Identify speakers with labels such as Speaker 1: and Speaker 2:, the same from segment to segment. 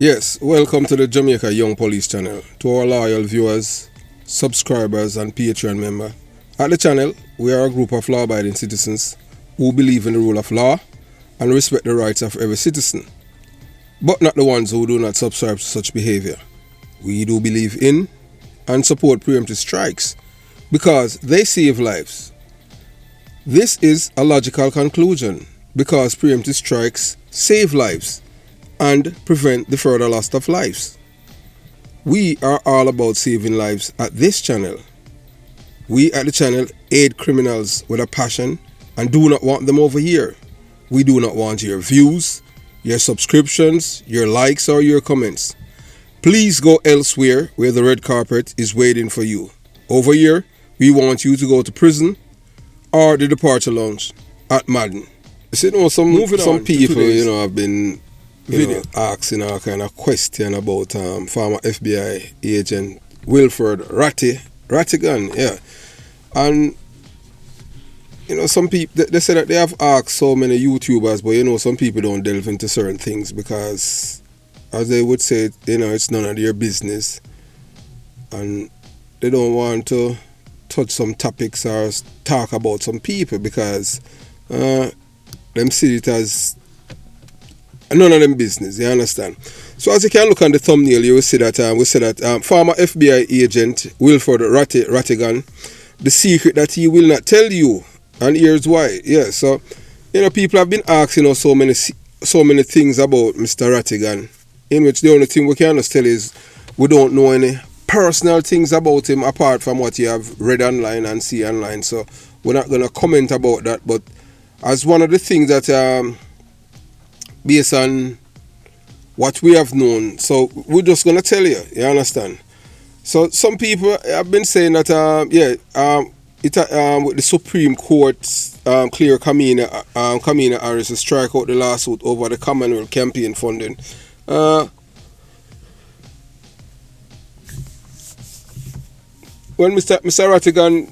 Speaker 1: Yes, welcome to the Jamaica Young Police channel. To our loyal viewers, subscribers and Patreon member. At the channel, we are a group of law-abiding citizens who believe in the rule of law and respect the rights of every citizen, but not the ones who do not subscribe to such behavior. We do believe in and support preemptive strikes because they save lives. This is a logical conclusion because preemptive strikes save lives and prevent the further loss of lives. We are all about saving lives at this channel. We at the channel aid criminals with a passion and do not want them over here. We do not want your views, your subscriptions, your likes or your comments. Please go elsewhere where the red carpet is waiting for you. Over here, we want you to go to prison or the departure lounge at Madden. Some people, have been asking all kind of question about former FBI agent Wilfred Rattigan, yeah. And some people they say that they have asked so many YouTubers, but some people don't delve into certain things because, as they would say, it's none of their business, and they don't want to touch some topics or talk about some people because them see it as none of them business, you understand? So as you can look on the thumbnail, you will see that former FBI agent Wilfred Rattigan, the secret that he will not tell you, and here's why. Yeah, so people have been asking us so many things about Mr. Rattigan, in which the only thing we can just tell is we don't know any personal things about him apart from what you have read online and see online. So we're not gonna comment about that, but as one of the things that based on what we have known, so we're just going to tell you, you understand? So some people have been saying that, with the Supreme Court's clear Kamina Harris to strike out the lawsuit over the Commonwealth campaign funding. When Mr. Rattigan,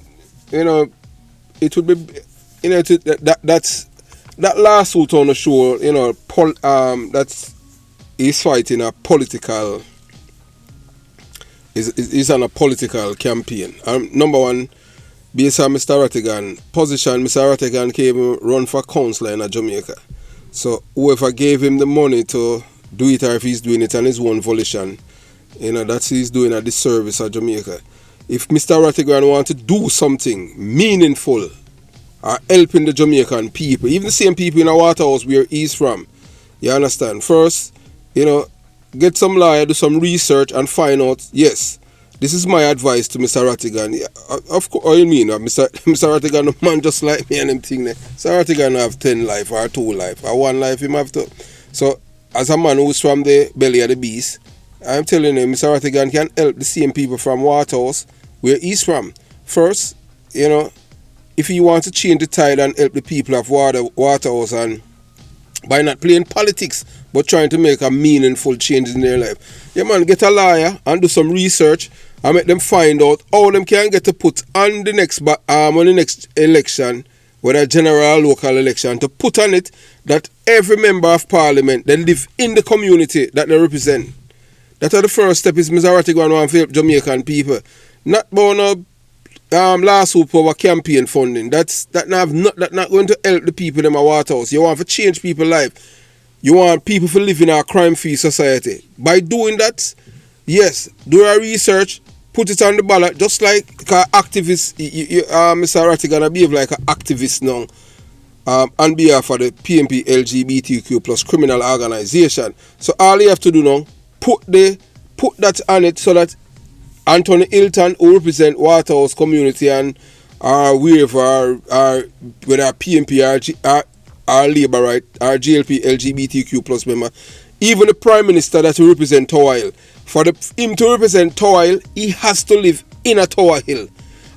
Speaker 1: it would be, that lawsuit on the show, that's he's fighting a political, is on a political campaign. Number one, based on Mr. Rattigan position, Mr. Rattigan came run for councillor in Jamaica. So whoever gave him the money to do it, or if he's doing it on his own volition, that's he's doing a disservice of Jamaica. If Mr. Rattigan wants to do something meaningful, are helping the Jamaican people, even the same people in a Waterhouse where he's from. You understand? First, get some lawyer, do some research and find out, yes, this is my advice to Mr. Rattigan. Yeah, of course, Mr. Rattigan, a man just like me and him thing there. Mr. Rattigan have 10 life or 2 life or 1 life him have to. So, as a man who's from the belly of the beast, I'm telling you, Mr. Rattigan can help the same people from Waterhouse where he's from. First, if he wants to change the tide and help the people of Waterhouse, and by not playing politics but trying to make a meaningful change in their life, yeah man, get a lawyer and do some research and make them find out how them can get to put on the next election, whether general or local election, to put on it that every member of parliament they live in the community that they represent. That's the first step. Is Mr. Rattigan want to help Jamaican people, not born up lawsuit over campaign funding. That's not going to help the people in my Waterhouse. You want to change people's life. You want people to live in a crime-free society. By doing that, yes, do a research, put it on the ballot, just like an activist. Mr. Rattigan behave like an activist now, on behalf of the PMP LGBTQ plus criminal organization. So all you have to do now, put that on it so that Anthony Hilton, who represent Waterhouse community and wherever, whether PMP or Labour right, or GLP LGBTQ plus member, even the Prime Minister that will represent Tower Hill, for him to represent Tower Hill, he has to live in a Tower Hill.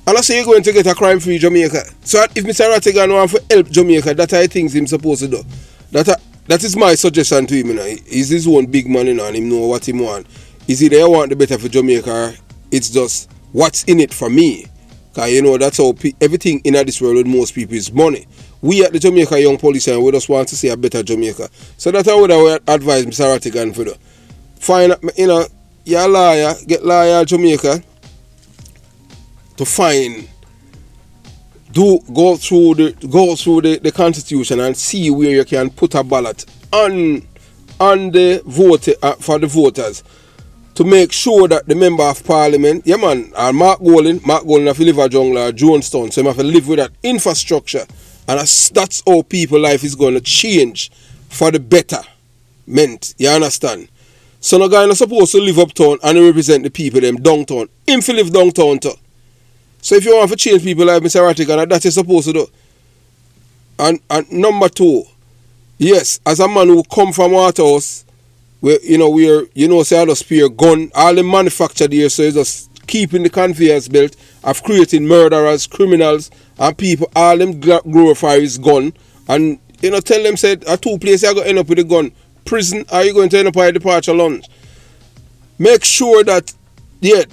Speaker 1: And I say you're going to get a crime-free Jamaica. So if Mr. Rattigan wants to help Jamaica, that's I think he's supposed to do. That is my suggestion to him. He's his own big man, and him know what he want. Is either I want the better for Jamaica, or it's just what's in it for me. Because that's how everything in this world with most people is money. We at the Jamaica Young Police, and we just want to see a better Jamaica. So that's how I would advise Mr. Rattigan for find, you know, you're a lawyer, get lawyer Jamaica to find, go through the constitution and see where you can put a ballot on the vote for the voters to make sure that the member of parliament, yeah man, and Mark Golding have to live a jungle or Jonestown, so you have to live with that infrastructure, and that's how people life is going to change for the betterment, you understand? So no guy not supposed to live uptown and represent the people them downtown. Him to live downtown too. So if you want to change people like Mr. Rattigan, that is supposed to do. And number two, yes, as a man who come from Waterhouse, where say I just spear gun, all the manufactured here, so it's just keeping the conveyors belt of creating murderers, criminals, and people, all them glorify his gun, and tell them said a two places I go end up with a gun. Prison, are you going to end up at a departure lounge? Make sure that, yeah,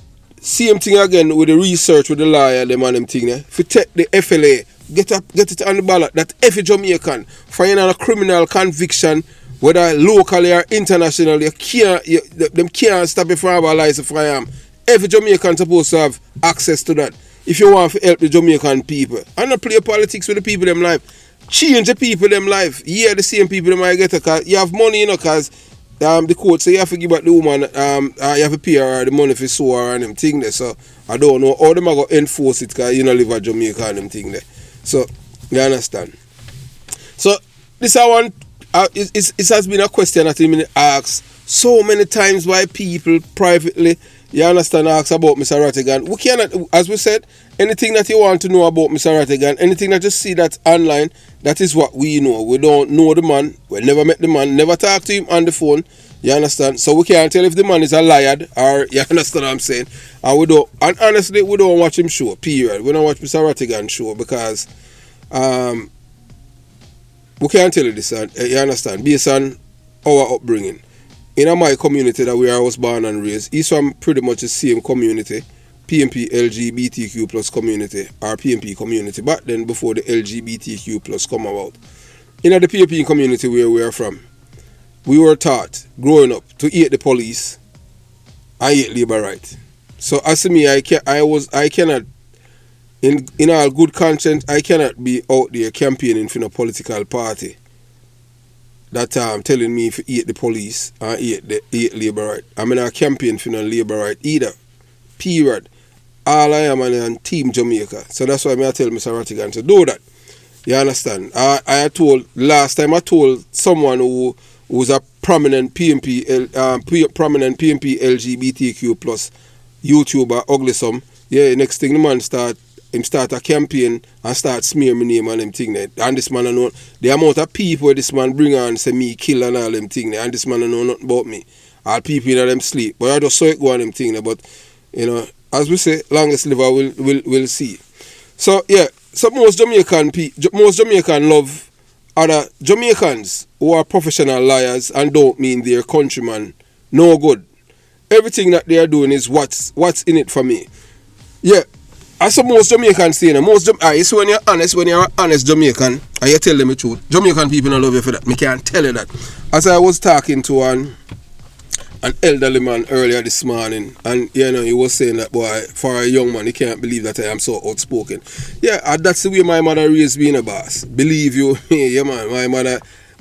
Speaker 1: same thing again with the research with the lawyer, them and them thing there. If you take the FLA, get it on the ballot, that every Jamaican, for a criminal conviction, whether locally or internationally, them can't stop you from having a license for firearm. Every Jamaican supposed to have access to that. If you want to help the Jamaican people. And not play politics with the people them life. Change the people them life. Yeah, the same people them I get because you have money, because the court say you have to give back the woman, you have to pay her the money for sew her and them thing there. So I don't know how them are going to enforce it because you don't live at Jamaica and them thing there. So you understand. So this I want, it has been a question that I asked so many times by people privately. You understand, ask about Mr. Rattigan. We cannot, as we said, anything that you want to know about Mr. Rattigan, anything that you see that's online, that is what we know. We don't know the man. We never met the man, never talked to him on the phone. You understand? So we can't tell if the man is a liar or, you understand what I'm saying? And honestly, we don't watch him show, period. We don't watch Mr. Rattigan show because we can't tell you this, you understand, based on our upbringing. In my community that where I was born and raised, he's from pretty much the same community, PMP LGBTQ plus community, or PMP community, back then before the LGBTQ plus come about. In the PMP community where we are from, we were taught, growing up, to hate the police and hate labor right. So as to me, I cannot, in all good conscience, I cannot be out there campaigning for a political party that telling me if you hate the police and hate labor right. I'm not campaign for no labor right either. Period. All I am on Team Jamaica. So that's why I tell Mr. Rattigan to do that. You understand? Last time I told someone who was a prominent PMP LGBTQ plus YouTuber, Ugly Some, yeah, next thing the man start a campaign and start smear my name and them thing there. And this man know the amount of people this man bring on say me kill and all them thing there. And this man know nothing about me. All people in them sleep. But I just saw it go on them thing there. But as we say, longest liver will see. So yeah, so most Jamaican love other Jamaicans who are professional liars and don't mean their countrymen no good. Everything that they are doing is what's in it for me. Yeah. As most Jamaicans say, so when you're an honest Jamaican, and you tell them the truth, Jamaican people don't love you for that. I can't tell you that. As I was talking to an elderly man earlier this morning, and he was saying that, boy, for a young man, he can't believe that I am so outspoken. Yeah, that's the way my mother raised me in a boss. Believe you me, yeah man,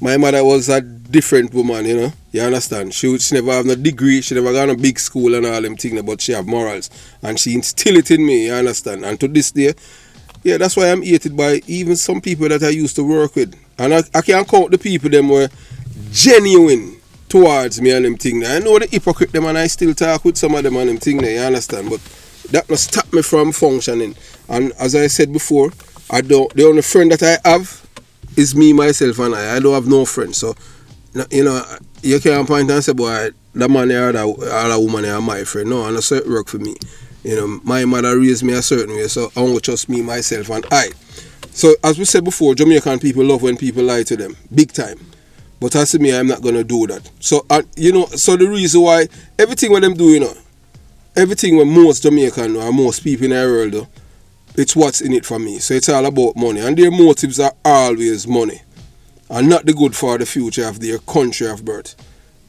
Speaker 1: my mother was a different woman, You understand? She never have no degree, she never got a big school and all them things, but she have morals. And she instilled it in me, you understand? And to this day, yeah, that's why I'm hated by even some people that I used to work with. And I can't count the people them were genuine towards me and them things. I know the hypocrite them and I still talk with some of them and them things, you understand? But that must stop me from functioning. And as I said before, the only friend that I have is me, myself, and I don't have no friends. So, you can't point and say, boy, that man or that woman are my friend. No, and that's it work for me. My mother raised me a certain way, so I won't trust me, myself, and I. So, as we said before, Jamaican people love when people lie to them, big time. But as to me, I'm not going to do that. So, so the reason why, everything what them do, everything what most Jamaican or most people in the world do, it's what's in it for me. So it's all about money. And their motives are always money. And not the good for the future of their country of birth.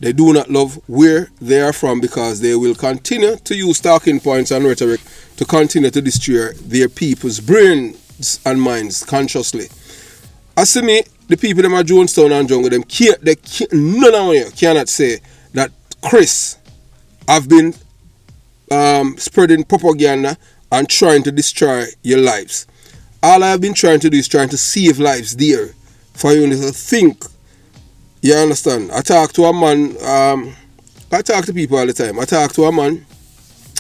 Speaker 1: They do not love where they are from because they will continue to use talking points and rhetoric to continue to destroy their people's brains and minds consciously. As to me, the people them at Jonestown and Jungle, none of you cannot say that Chris have been spreading propaganda and trying to destroy your lives. All I have been trying to do is trying to save lives there for you to think. You understand? I talk to a man, I talk to people all the time. I talk to a man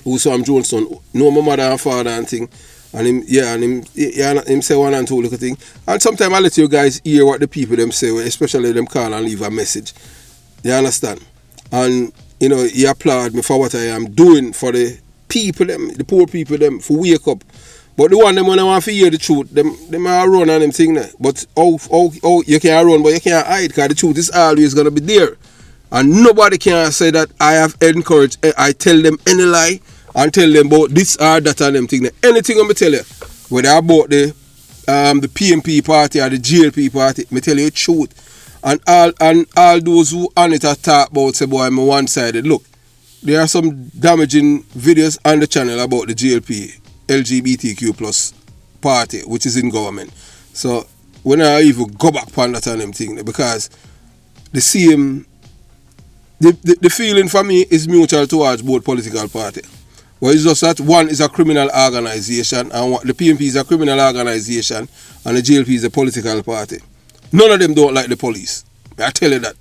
Speaker 1: who's from Jonestown, know my mother and father and thing. And him say one and two little thing. And sometimes I let you guys hear what the people them say, especially them call and leave a message. You understand? And you know, he applaud me for what I am doing for the people them, the poor people them, for wake up. But the one them when I want to hear the truth, them are run and them thing there. But you can't run, but you can't hide because the truth is always gonna be there. And nobody can say that I have encouraged, I tell them any lie and tell them about this or that and them thing there. Anything I'm gonna tell you, whether about the PMP party or the GLP party, me tell you the truth. And all those who on it are talk about say boy I'm one-sided. Look, there are some damaging videos on the channel about the GLP LGBTQ plus party which is in government. So when I even go back on that and them thing because the same the feeling for me is mutual towards both political parties. Well, it's just that one is a criminal organization and the PMP is a criminal organization and the GLP is a political party. None of them don't like the police. I tell you that.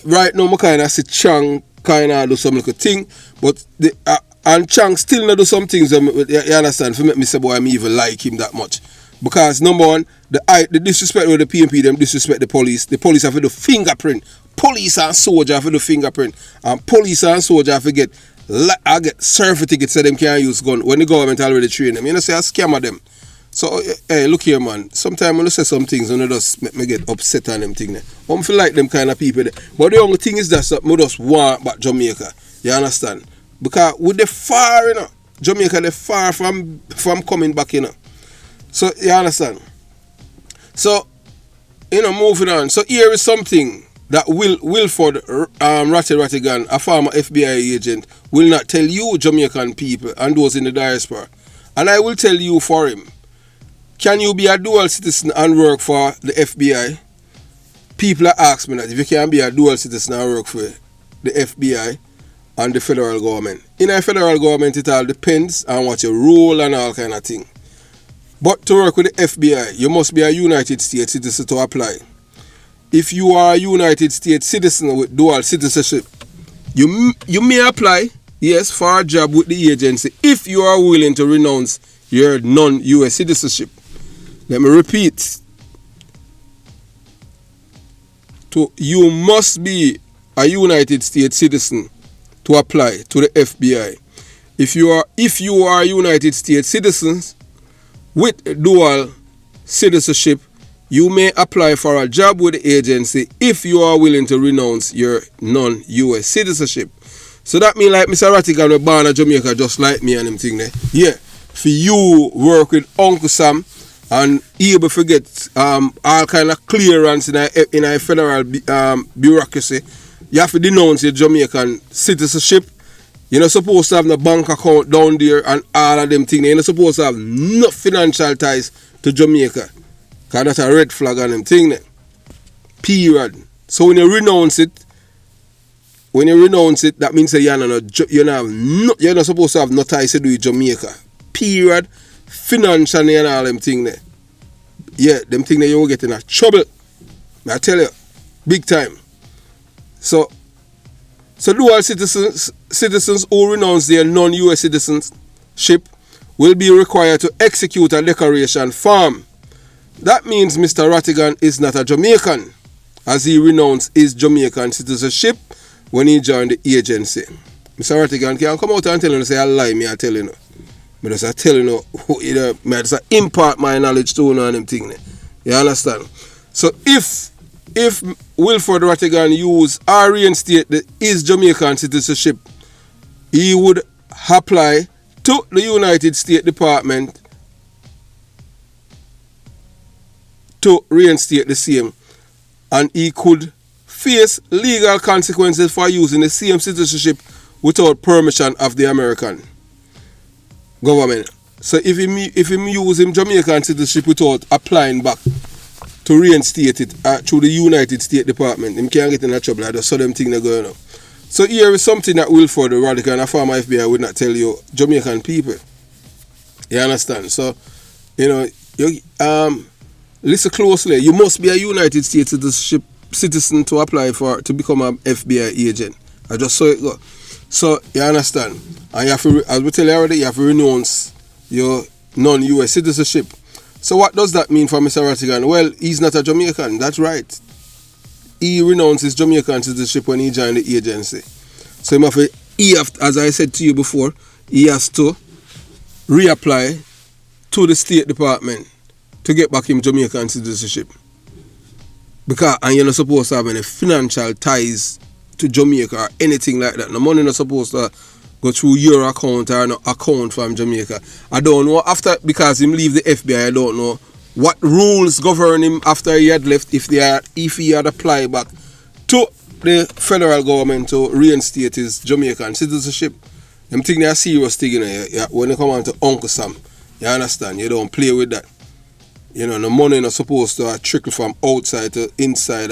Speaker 1: Right now, I kind of see Chang kind of do some little thing, but and Chang still not do some things. You understand? For me say, boy, I even like him that much. Because number one, the disrespect with the PMP, them disrespect the police. The police have to do fingerprint. Police and soldier have to do fingerprint. And police and soldier have to get surfer tickets so them can't use gun when the government already train them. You know, say I scam them. So, hey, look here, man. Sometimes when I say some things, when I just make me get upset on them things. I don't feel like them kind of people. But the only thing is that I just want back Jamaica. You understand? Because with the far, you know, Jamaica, they're far from coming back, you know. So, you understand? So, you know, moving on. So, here is something that Wilford Rattigan, a former FBI agent, will not tell you, Jamaican people, and those in the diaspora. And I will tell you for him. Can you be a dual citizen and work for the FBI? People are asking me that if you can be a dual citizen and work for the FBI and the federal government. In a federal government, it all depends on what your role and all kind of thing. But to work with the FBI, you must be a United States citizen to apply. If you are a United States citizen with dual citizenship, you may apply, yes, for a job with the agency if you are willing to renounce your non-US citizenship. Let me repeat. You must be a United States citizen to apply to the FBI. If you are United States citizens with dual citizenship, you may apply for a job with the agency if you are willing to renounce your non-US citizenship. So that means like Mr. Rattigan was born in Jamaica just like me and him thing there. Yeah. For you work with Uncle Sam and able to get all kind of clearance in a federal bureaucracy, you have to denounce your Jamaican citizenship. You're not supposed to have no bank account down there and all of them things. You're not supposed to have no financial ties to Jamaica. Because that's a red flag on them thing there. Period. So when you renounce it, that means that you're not supposed to have no ties to do with Jamaica. Period. Financially and all them things there. Yeah, them things that you will get in a trouble. I tell you, big time. So dual citizens who renounce their non-US citizenship will be required to execute a declaration form. That means Mr. Rattigan is not a Jamaican, as he renounced his Jamaican citizenship when he joined the agency. Mr. Rattigan can come out and tell you, say I lie, me I tell you. I just tell you, I just impart my knowledge to you and them thing. You understand? So if Wilford Rattigan use or reinstate his Jamaican citizenship, he would apply to the United States Department to reinstate the same, and he could face legal consequences for using the same citizenship without permission of the American government. So if him use him Jamaican citizenship without applying back to reinstate it through the United States Department, him can't get in trouble. I just saw them things that going on. So here is something that Wilford, the radical and a former FBI would not tell you Jamaican people. You understand? So, you listen closely. You must be a United States citizen to apply to become an FBI agent. I just saw it go. So, you understand? And you have to, as we tell you already, you have to renounce your non-US citizenship. So what does that mean for Mr. Rattigan? Well, he's not a Jamaican. That's right. He renounced his Jamaican citizenship when he joined the agency. So as I said to you before, he has to reapply to the State Department to get back him Jamaican citizenship. And you're not supposed to have any financial ties to Jamaica or anything like that. The money not supposed to go through your account or no account from Jamaica. I don't know because him leave the FBI. I don't know what rules govern him after he had left. If he had applied back to the federal government to reinstate his Jamaican citizenship, I'm thinking they're serious thing. When you come on to Uncle Sam, you understand? You don't play with that. The money not supposed to trickle from outside to inside.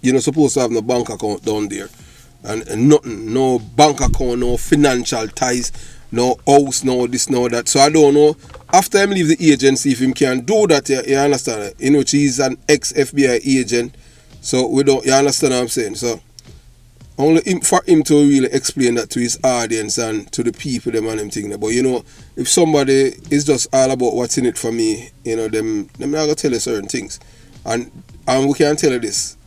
Speaker 1: You're not supposed to have no bank account down there. And nothing, no bank account, no financial ties, no house, no this, no that. So I don't know, after him leave the agency, if him can do that, you understand? He's an ex-FBI agent, so you understand what I'm saying? So, only for him to really explain that to his audience and to the people, them and them thing. But if somebody is just all about what's in it for me, them not gonna tell you certain things. And we can tell you this,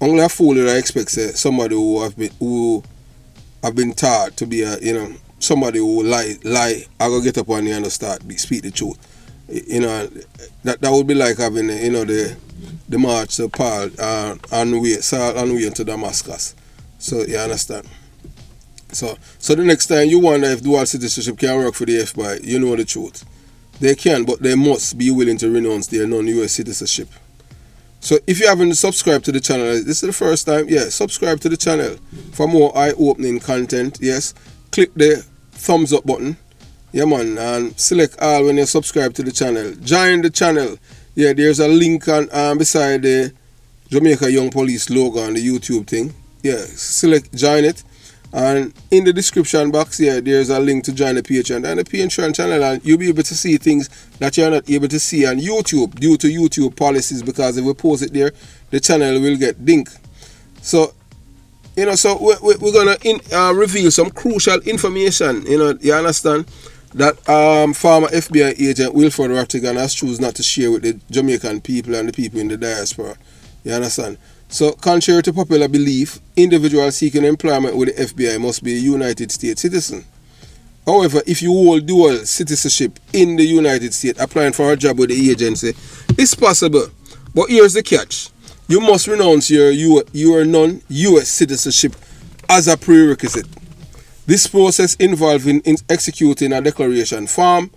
Speaker 1: only a fool that I expect somebody who have been taught to be somebody who lie. I go get up on you and speak the truth. That would be like having the march to Paul on way to Damascus. So you understand. So the next time you wonder if dual citizenship can work for the FBI, you know the truth. They can, but they must be willing to renounce their non-US citizenship. So if you haven't subscribed to the channel, this is the first time, subscribe to the channel for more eye-opening content. Yes, click the thumbs up button, man, and select all when you subscribe to the channel. Join the channel. There's a link beside the Jamaica Young Police logo on the YouTube thing. Join it, and in the description box there's a link to join the Patreon and the Patreon channel, and you'll be able to see things that you're not able to see on YouTube due to YouTube policies, because if we post it there, the channel will get dink. So so we're gonna reveal some crucial information. You understand that former FBI agent Wilford Rattigan has chosen not to share with the Jamaican people and the people in the diaspora. You understand? So, contrary to popular belief, individuals seeking employment with the FBI must be a United States citizen. However, if you hold dual citizenship in the United States, applying for a job with the agency, it's possible. But here's the catch. You must renounce your non-US citizenship as a prerequisite. This process involves in executing a declaration form,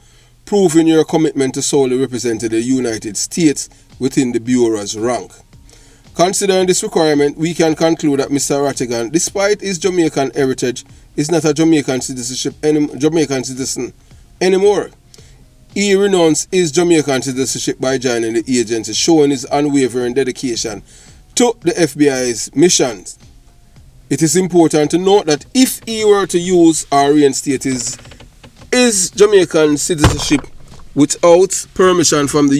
Speaker 1: proving your commitment to solely represent the United States within the Bureau's rank. Considering this requirement, we can conclude that Mr. Rattigan, despite his Jamaican heritage, is not a Jamaican citizen anymore. He renounced his Jamaican citizenship by joining the agency, showing his unwavering dedication to the FBI's missions. It is important to note that if he were to use or reinstate his Jamaican citizenship without permission from the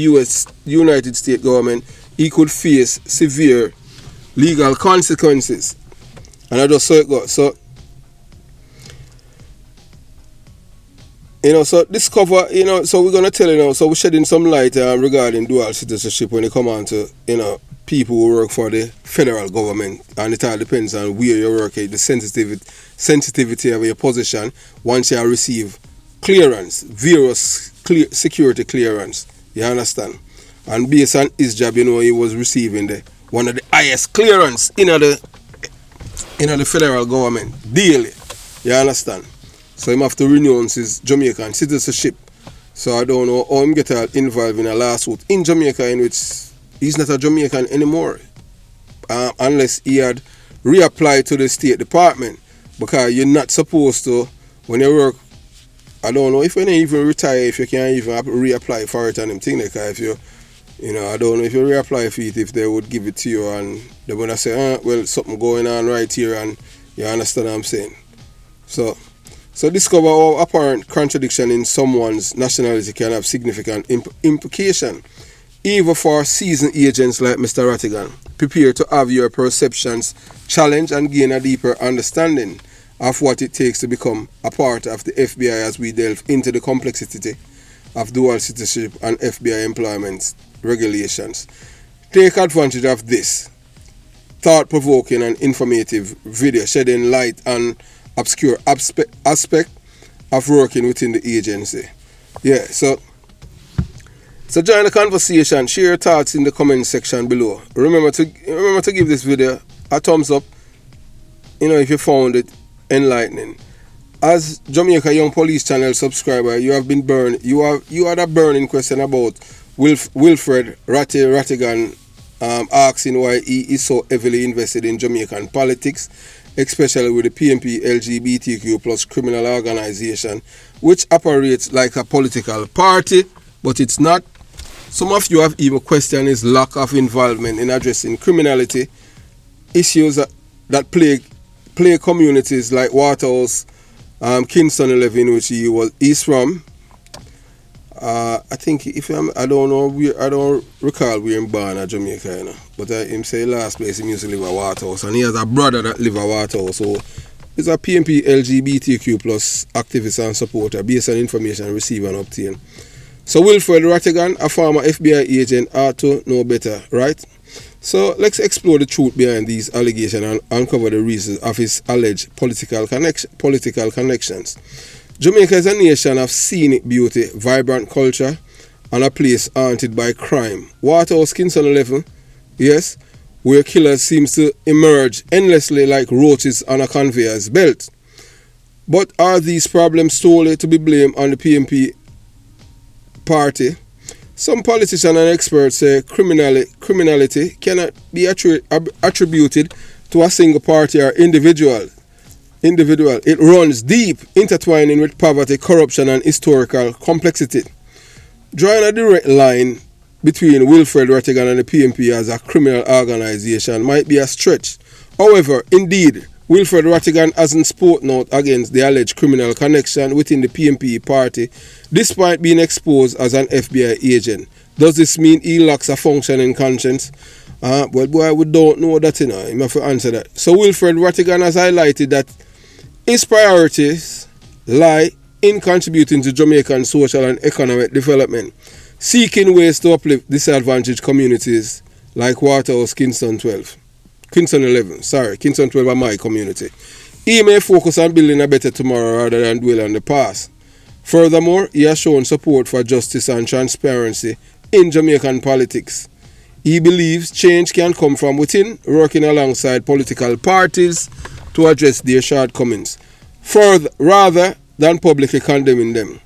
Speaker 1: United States government, he could face severe legal consequences. And I just saw it go. So, so this cover, so we're going to tell you now, so we're shedding some light regarding dual citizenship when it comes on to, people who work for the federal government. And it all depends on where you work at, the sensitivity of your position once you receive clearance, various security clearance. You understand? And based on his job, he was receiving one of the highest clearance in the federal government daily. You understand? So he have to renounce his Jamaican citizenship. So I don't know how him get involved in a lawsuit in Jamaica in which he's not a Jamaican anymore. unless he had reapplied to the State Department, because you're not supposed to, when you work, I don't know if you even retire, if you can't even reapply for it and them thing, because if you, I don't know if you reapply for it, if they would give it to you and they're going to say, well, something going on right here, and you understand what I'm saying. So discover how apparent contradiction in someone's nationality can have significant implication, even for seasoned agents like Mr. Rattigan. Prepare to have your perceptions challenged and gain a deeper understanding of what it takes to become a part of the FBI as we delve into the complexity of dual citizenship and FBI employment regulations. Take advantage of this thought-provoking and informative video shedding light on obscure aspect of working within the agency. Yeah, so join the conversation, share your thoughts in the comment section below. Remember to give this video a thumbs up, if you found it enlightening. As Jamaica Young Police Channel subscriber, you have been burned. You had a burning question about Wilfred Rattigan asking why he is so heavily invested in Jamaican politics, especially with the PNP LGBTQ plus criminal organization, which operates like a political party, but it's not. Some of you have even questioned his lack of involvement in addressing criminality issues that plague communities like Waterhouse, Kingston 11, which he's from. I think I don't recall where in born at Jamaica, but him say last place he used to live at Waterhouse, and he has a brother that live at Waterhouse, so he's a PNP LGBTQ plus activist and supporter based on information received and obtained. So Wilfred Rattigan, a former FBI agent, ought to know better, right? So let's explore the truth behind these allegations and uncover the reasons of his alleged political connections. Jamaica is a nation of scenic beauty, vibrant culture, and a place haunted by crime. Waterhouse, Kingston 11, yes, where killers seem to emerge endlessly like roaches on a conveyor's belt. But are these problems solely to be blamed on the PNP party? Some politicians and experts say criminality cannot be attributed to a single party or individual. It runs deep, intertwining with poverty, corruption, and historical complexity. Drawing a direct line between Wilfred Rattigan and the PNP as a criminal organization might be a stretch. However, indeed, Wilfred Rattigan hasn't spoken out against the alleged criminal connection within the PNP party, despite being exposed as an FBI agent. Does this mean he lacks a functioning conscience? Well, boy, we don't know that, you have to answer that. So Wilfred Rattigan has highlighted that his priorities lie in contributing to Jamaican social and economic development, seeking ways to uplift disadvantaged communities like Waterhouse, Kingston 11, Kingston 12 are my community. He may focus on building a better tomorrow rather than dwell on the past. Furthermore, he has shown support for justice and transparency in Jamaican politics. He believes change can come from within, working alongside political parties to address their shortcomings, rather than publicly condemning them.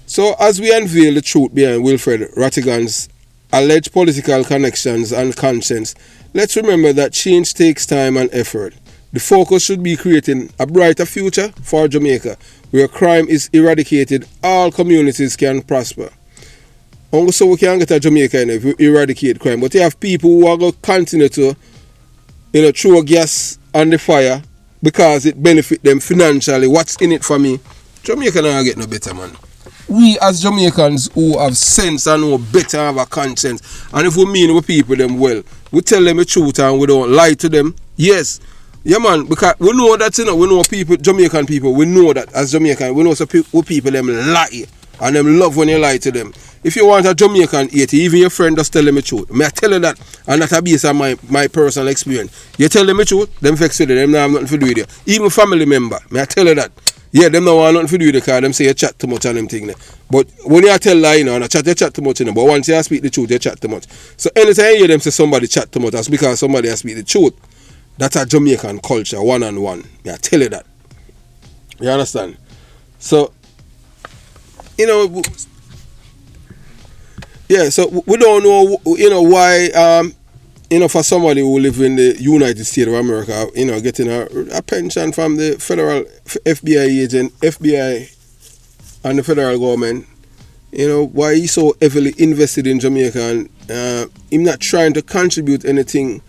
Speaker 1: So as we unveil the truth behind Wilfred Rattigan's alleged political connections and conscience, let's remember that change takes time and effort. The focus should be creating a brighter future for Jamaica, where crime is eradicated, all communities can prosper. Only so we can get a Jamaica if we eradicate crime. But you have people who are going to continue to throw gas on the fire because it benefits them financially. What's in it for me? Jamaica not get no better, man. We as Jamaicans who have sense and know better have a conscience, and if we mean with people them well, we tell them the truth and we don't lie to them. Yes. Yeah, man, because we know that, we know people, Jamaican people, we know that as Jamaican, we know some people them lie, and them love when you lie to them. If you want a Jamaican 80, even your friend just tell them the truth. May I tell you that, and that based on my personal experience. You tell them the truth, them vex with you, them not have nothing to do with you. Even family member, may I tell you that. Yeah, them not want nothing to do with you because them say you chat too much and them thing. But when you tell lie, and you chat too much, but once you speak the truth, you chat too much. So anytime you hear them say somebody chat too much, that's because somebody has speak the truth. That's a Jamaican culture, one-on-one. May I tell you that. You understand? So, yeah, so we don't know, why for somebody who live in the United States of America, getting a pension from the federal FBI agent, FBI, and the federal government, why he's so heavily invested in Jamaica, and him not trying to contribute anything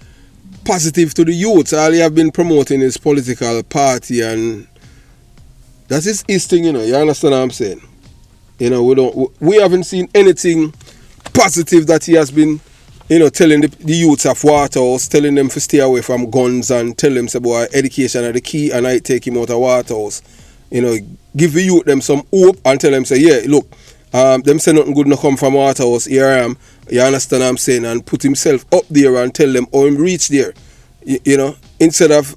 Speaker 1: positive to the youth. All he have been promoting his political party, and that is his thing, you understand what I'm saying? We haven't seen anything positive that he has been, telling the youths of Waterhouse, telling them to stay away from guns, and tell them, say, boy, education are the key, and I take him out of Waterhouse. Give the youth them some hope, and tell them, say, yeah, look, them say nothing good no come from Waterhouse, here I am, you understand what I'm saying, and put himself up there and tell them how him reach there, instead of,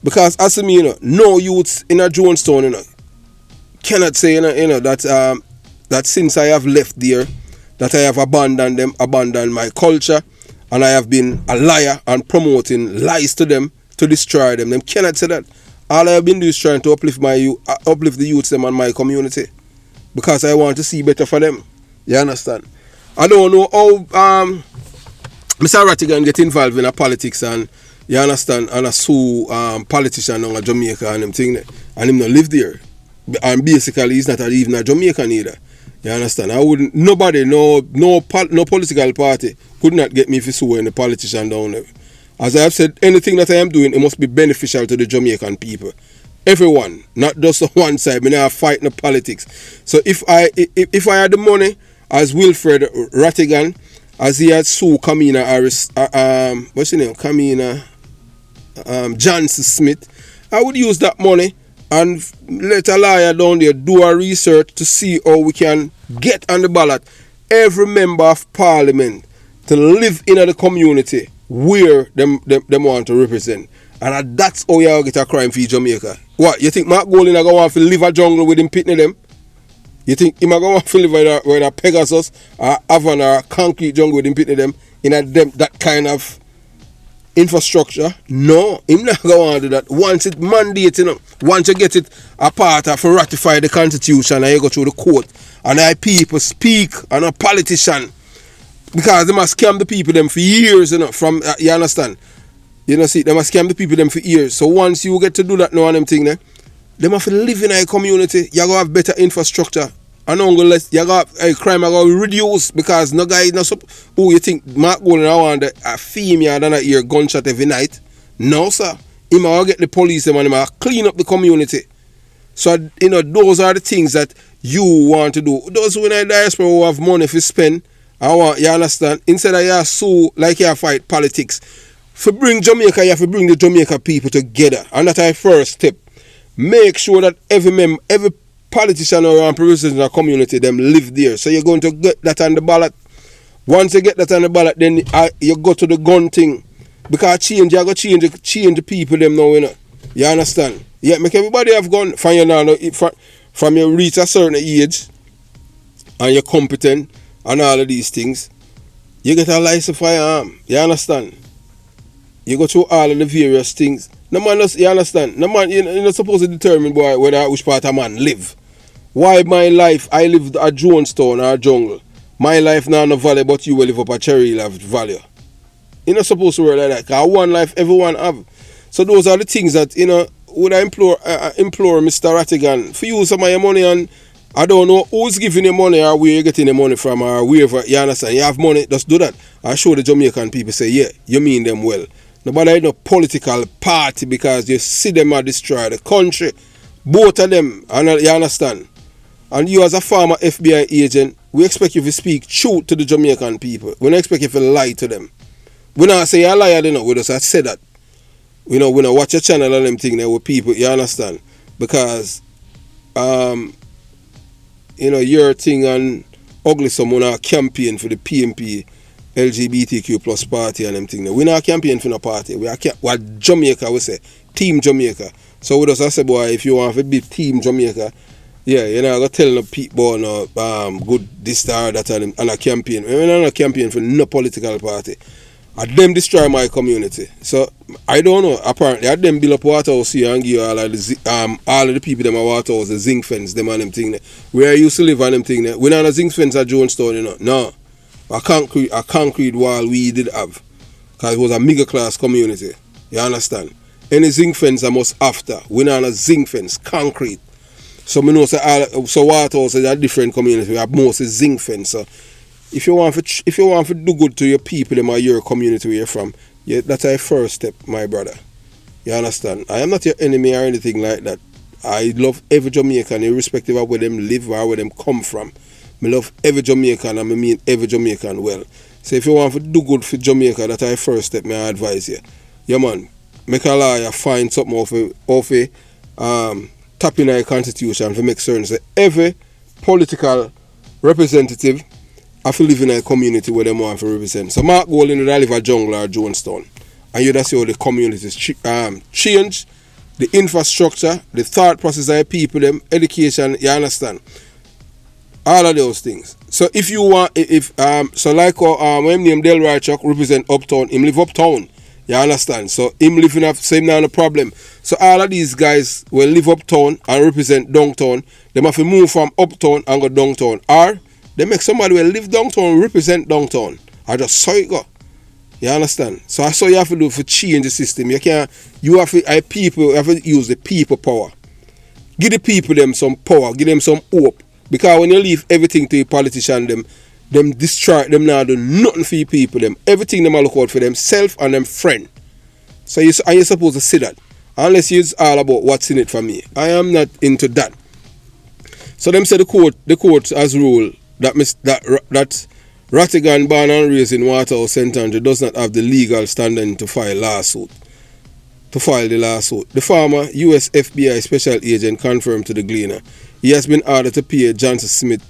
Speaker 1: because as to me, no youths in a Jonestown, cannot say, that since I have left there, that I have abandoned my culture, and I have been a liar and promoting lies to them to destroy them. Them cannot say that. All I have been doing is trying to uplift the youths them and my community, because I want to see better for them. You understand? I don't know how Mr. Rattigan get involved in politics, and you understand, and I sue politician in Jamaica and them thing, and him not live there. And basically he's not even a Jamaican either. You understand? Nobody, no political party could not get me for suing the politician down there. As I have said, anything that I am doing, it must be beneficial to the Jamaican people. Everyone, not just one side. I not fighting the politics. So if I had the money, as Wilfred Rattigan, as he had sued Kamina Harris, what's her name? Kamina Johnson Smith, I would use that money and let a lawyer down there do a research to see how we can get on the ballot every member of parliament to live in the community where them want to represent. And that's how you get a crime-free Jamaica. What, you think Mark Golding is going to want to live a jungle with him pitting them? You think he might want to live with a Pegasus or Avon or a concrete jungle with him pitting them in that kind of infrastructure? No, him not going to do that. Once it mandates, once you get it a part of ratify the constitution and you go through the court and I people speak and a politician, because they must scam the people them for years, from you understand? See, they must scam the people them for years. So once you get to do that now and them thing there, they must live in a community. You're going to have better infrastructure. And unless you got crime are going to reduce, because no guy no who you think Mark Golden I want a female than a hear gunshot every night. No sir. He might get the police and he might clean up the community. So those are the things that you want to do. Those who in the diaspora who have money to spend, you understand, instead of you sue like you fight politics. For bring Jamaica, you have to bring the Jamaica people together. And that's our first step. Make sure that every politician or representative in the community, them live there. So you're going to get that on the ballot. Once you get that on the ballot, then you go to the gun thing. Because you got to change the people them now, You understand? Yeah, make everybody have gun. From you reach a certain age and you're competent and all of these things, you get a license firearm. You understand? You go through all of the various things. No man, you understand? No man, you're not supposed to determine which part of man live. Why my life, I live at Jonestown or a jungle. My life now in a valley, but you will live up a Cherry Valley. You're not supposed to work like that. Because one life, everyone have. So those are the things that, would I implore Mr. Rattigan, for you some of your money, and I don't know who's giving you money or where you're getting the money from or wherever, you understand? You have money, just do that. I show the Jamaican people, say, yeah, you mean them well. Nobody in a political party, because you see them destroy the country. Both of them, you understand? And you as a former FBI agent, we expect you to speak truth to the Jamaican people. We don't expect you to lie to them. We don't say you're a liar, we just say that. We don't watch your channel and them thing there with people, you understand? Because, your thing on ugly someone campaign for the PMP, LGBTQ plus party and them thing there. We not campaign for no party. We are Jamaica, we say. Team Jamaica. So we just say, boy, if you want to be Team Jamaica, yeah, you're not going to tell no people no good this, that, and a campaign. We're not a campaign for no political party. And them destroy my community. So, I don't know. Apparently, I them build up Waterhouse here and give all of the people them a Waterhouse, the zinc fence, them and them thing there. Where I used to live and them thing there. We not a zinc fence at Jonestown, No. A concrete wall we did have. because it was a middle class community. You understand? Any zinc fence I must after. We not on a zinc fence, concrete. So we know so water house is a different community. We have mostly zinc fence. So if you want to do good to your people in your community where you're from, yeah, that's our first step, my brother. You understand? I am not your enemy or anything like that. I love every Jamaican, irrespective of where them live or where them come from. I love every Jamaican and I mean every Jamaican well. So if you want to do good for Jamaica, that's our first step, may I advise you. Yeah, man. Make a lawyer find something off a tap in our constitution to make certain that every political representative have to live in a community where they want to represent. So Mark Golding would live a jungle or Jonestown. And you just see how the communities change, the infrastructure, the thought process of the people, them, education, you understand? All of those things. So if you want, so like when name Delroy Chuck represent Uptown, him live Uptown. You understand? So him living up, same now no problem. So all of these guys will live uptown and represent downtown. They have to move from uptown and go downtown. Or they make somebody will live downtown and represent downtown. I just saw it go. You understand? So that's what you have to do for change the system. You have to use the people power. Give the people them some power, give them some hope. Because when you leave everything to the politician, them destroy them now do nothing for your people them. Everything them look out for themselves and them friend. So you're supposed to see that. Unless it's all about what's in it for me. I am not into that. So them say the court has ruled that Rattigan, born and raised in Waterhouse, St. Andrew, does not have the legal standing to file the lawsuit. The former US FBI special agent confirmed to the Gleaner he has been ordered to pay Johnson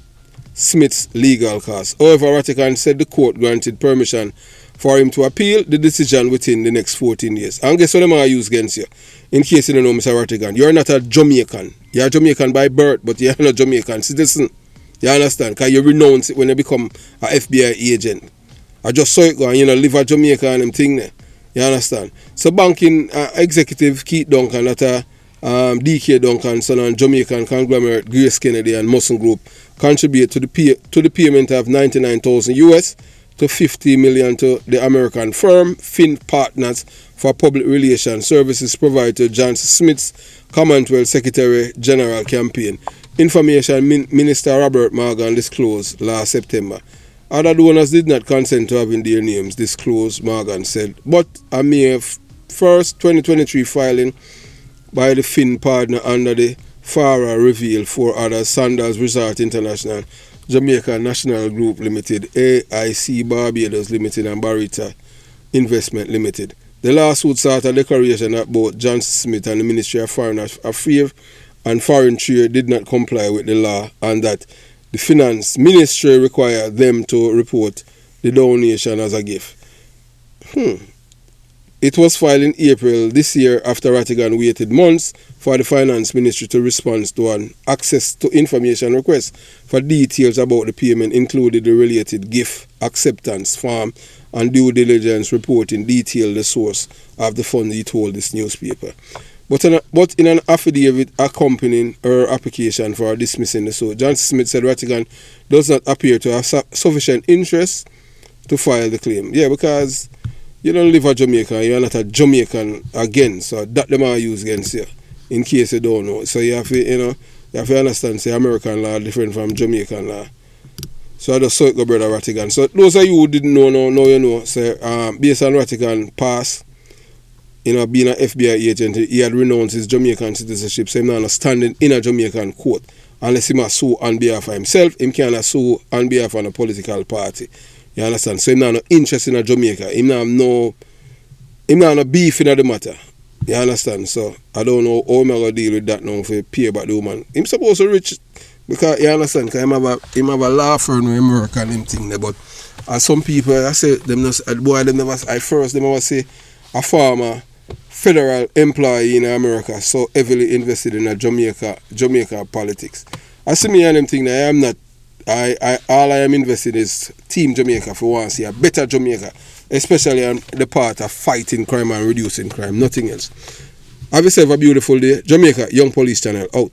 Speaker 1: Smith's legal costs. However, Rattigan said the court granted permission for him to appeal the decision within the next 14 years. And guess what I'm going to use against you? In case you don't know, Mr. Rattigan, you're not a Jamaican. You're a Jamaican by birth, but you're not a Jamaican citizen. You understand? Because you renounce it when you become an FBI agent. I just saw it go and live a Jamaica and them thing there. You understand? So banking executive Keith Duncan, that DK Duncan, son and Jamaican conglomerate Grace Kennedy and Muscle Group contribute to the payment of $99,000 US to $50 million to the American firm Finn Partners for public relations services provided to Johnson Smith's Commonwealth Secretary General campaign. Information Minister Robert Morgan disclosed last September. Other donors did not consent to having their names disclosed, Morgan said. But a May 1st, 2023 filing by the Finn partner under the FARA revealed four others: Sandals Resort International, Jamaica National Group Limited, AIC Barbados Limited, and Barita Investment Limited. The lawsuit sought a declaration that both Johnson Smith and the Ministry of Foreign Affairs and Foreign Trade did not comply with the law, and that the Finance Ministry required them to report the donation as a gift. It was filed in April this year after Rattigan waited months for the Finance Ministry to respond to an access to information request for details about the payment, including the related gift acceptance form and due diligence reporting detailed the source of the fund, he told this newspaper. But in an affidavit accompanying her application for dismissing the suit, Johnson Smith said Rattigan does not appear to have sufficient interest to file the claim. Yeah, because you don't live in Jamaica, you're not a Jamaican again, so that them are used against you, in case you don't know. So you have to understand, say American law different from Jamaican law. So I just saw it go, brother Rattigan. So those of you who didn't know, now you know. So based on Rattigan pass, being an FBI agent, he had renounced his Jamaican citizenship, so he's not standing in a Jamaican court. Unless he must sue on behalf of himself, he cannot sue on behalf of a political party. You understand? So he's not no interest in a Jamaica. He's not no beef in the matter. You understand? So I don't know how I'm going to deal with that now for pay back the woman. He's supposed to reach, because you understand, because he have a law firm where he work and him thing there. But as some people, I say, them never say a farmer, federal employee in America so heavily invested in a Jamaica politics. I see me and them thing that I am not. All I am invested is Team Jamaica for once, see a better Jamaica, especially on the part of fighting crime and reducing crime, nothing else. Have yourself a beautiful day. Jamaica Young Police Channel out.